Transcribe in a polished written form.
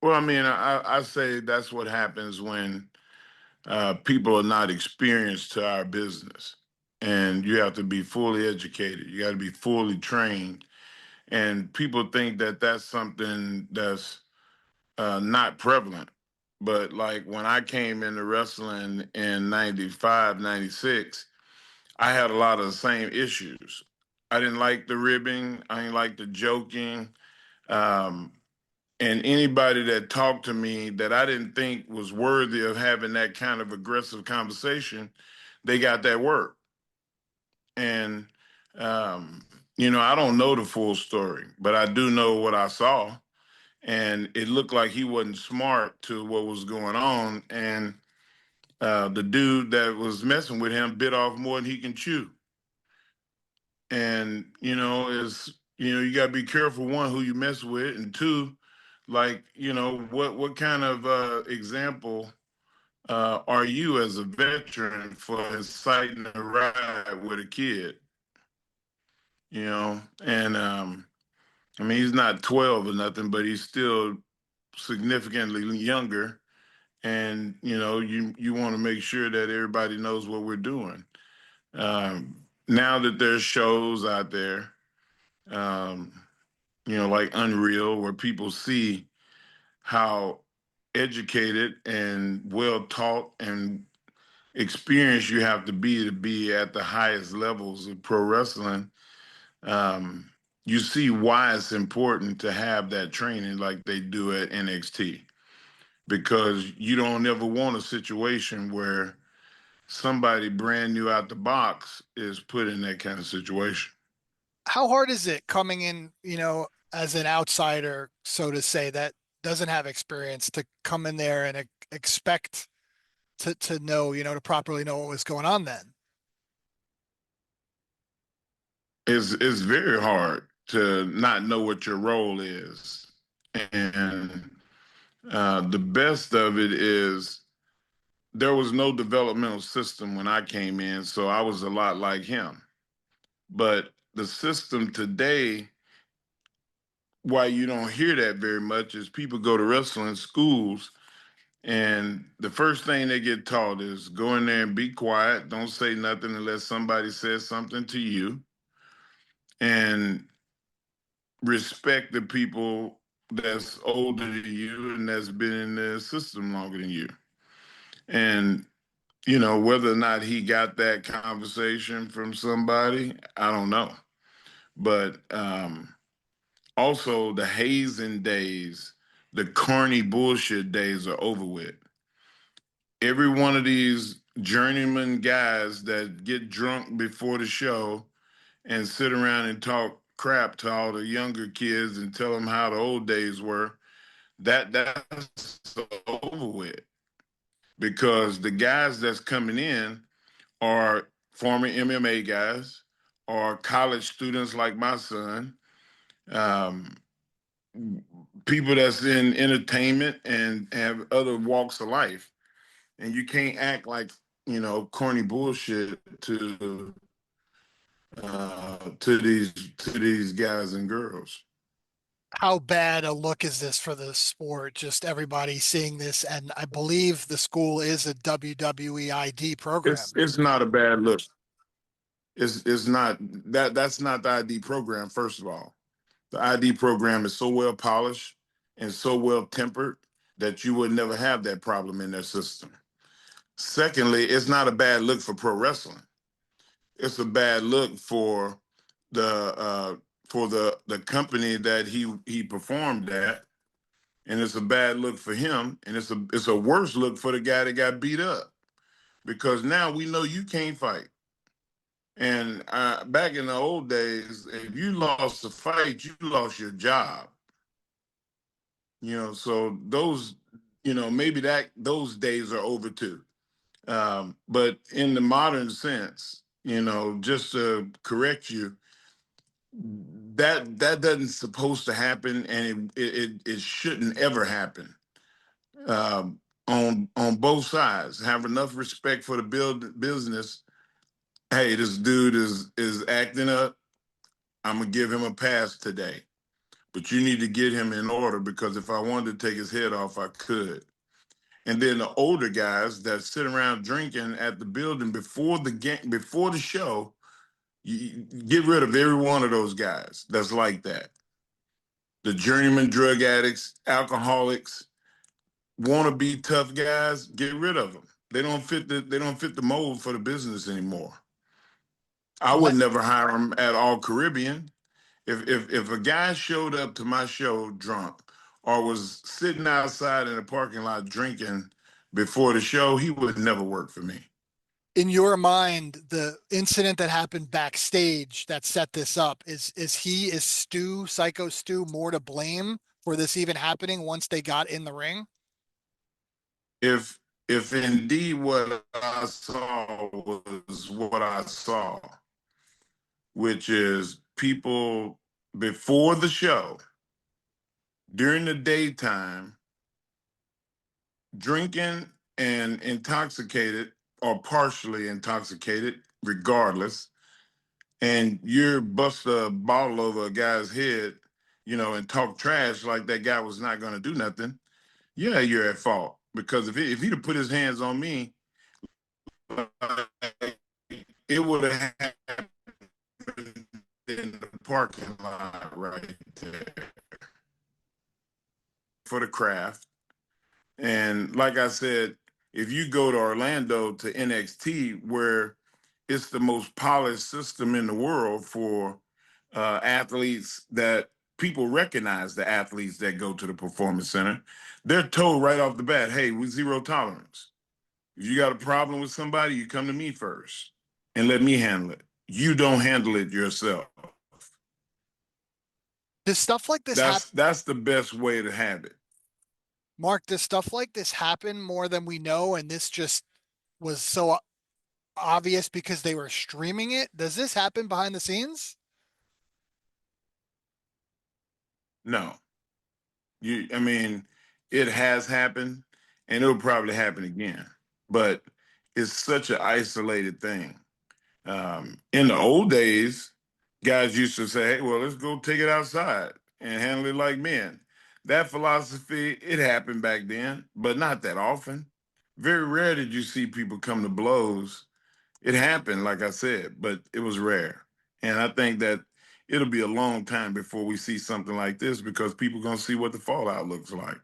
Well, I mean, I say that's what happens when people are not experienced to our business. And you have to be fully educated. You got to be fully trained. And people think that that's something that's not prevalent. But like when I came into wrestling in 95, 96, I had a lot of the same issues. I didn't like the ribbing. I didn't like the joking. Um, and anybody that talked to me that I didn't think was worthy of having that kind of aggressive conversation, they got that work. And, um, I don't know the full story, but I do know what I saw. And it looked like he wasn't smart to what was going on. And the dude that was messing with him bit off more than he can chew. And, you got to be careful, one, who you mess with, and two, like, what kind of example are you as a veteran for inciting a ride with a kid? And I mean, he's not 12 or nothing, but he's still significantly younger. And you want to make sure that everybody knows what we're doing. Now that there's shows out there, um, like Unreal, where people see how educated and well taught and experienced you have to be at the highest levels of pro wrestling. Um, you see why it's important to have that training like they do at NXT, because you don't ever want a situation where somebody brand new out the box is put in that kind of situation. How hard is it coming in, as an outsider, so to say, that doesn't have experience to come in there and expect to know, to properly know what was going on then? It's very hard to not know what your role is. And the best of it is there was no developmental system when I came in, so I was a lot like him. But the system today, why you don't hear that very much, is people go to wrestling schools and the first thing they get taught is go in there and be quiet, don't say nothing unless somebody says something to you, and respect the people that's older than you and that's been in the system longer than you. And whether or not he got that conversation from somebody, I don't know. But also the hazing days, the corny bullshit days are over with. Every one of these journeyman guys that get drunk before the show and sit around and talk crap to all the younger kids and tell them how the old days were, that's over with. Because the guys that's coming in are former MMA guys or college students like my son, um, people that's in entertainment and have other walks of life. And you can't act like, corny bullshit to these guys and girls. How bad a look is this for the sport? Just everybody seeing this, and I believe the school is a WWE ID It's program. it's not a bad look. It's not that's not the ID program, first of all. The ID program is so well polished and so well tempered that you would never have that problem in their system. Secondly, it's not a bad look for pro wrestling. It's a bad look the uh, for the company that he performed at, and it's a bad look for him, and it's a worse look for the guy that got beat up, because now we know you can't fight. And back in the old days, if you lost a fight, you lost your job. So those, maybe that those days are over too. But in the modern sense, just to correct you, that doesn't supposed to happen, and it shouldn't ever happen. On both sides, have enough respect for the business. Hey, this dude is acting up. I'm gonna give him a pass today. but you need to get him in order because if I wanted to take his head off, I could. And then the older guys that sit around drinking at the building before the game, before the show, you get rid of every one of those guys that's like that. The journeyman drug addicts, alcoholics, want to be tough guys, get rid of them. They don't fit the mold for the business anymore. I Well, would never hire them at all Caribbean. If a guy showed up to my show drunk or was sitting outside in the parking lot drinking before the show, he would never work for me. in your mind, the incident that happened backstage that set this up is Syko Stu more to blame for this even happening once they got in the ring? If indeed what I saw was what I saw, which is people before the show, during the daytime, drinking and intoxicated or partially intoxicated, regardless, and you're bust a bottle over a guy's head, and talk trash like that guy was not going to do nothing, yeah, you're at fault. Because if he'd have put his hands on me, it would have happened in the parking lot right there for the craft. And like I said, if you go to Orlando to NXT, where it's the most polished system in the world for athletes that people recognize the athletes that go to the performance center, they're told right off the bat, hey, we zero tolerance. If you got a problem with somebody, you come to me first and let me handle it. You don't handle it yourself. Does stuff like this happen? That's the best way to have it. Mark, does stuff like this happen more than we know? And this just was so obvious because they were streaming it. Does this happen behind the scenes? No, I mean, it has happened, and it'll probably happen again. But it's such an isolated thing. In the old days, guys used to say, "Hey, well, let's go take it outside and handle it like men." That philosophy, it happened back then, but not that often. Very rare did you see people come to blows. It happened, like I said, but it was rare. And I think that it'll be a long time before we see something like this because people are going to see what the fallout looks like.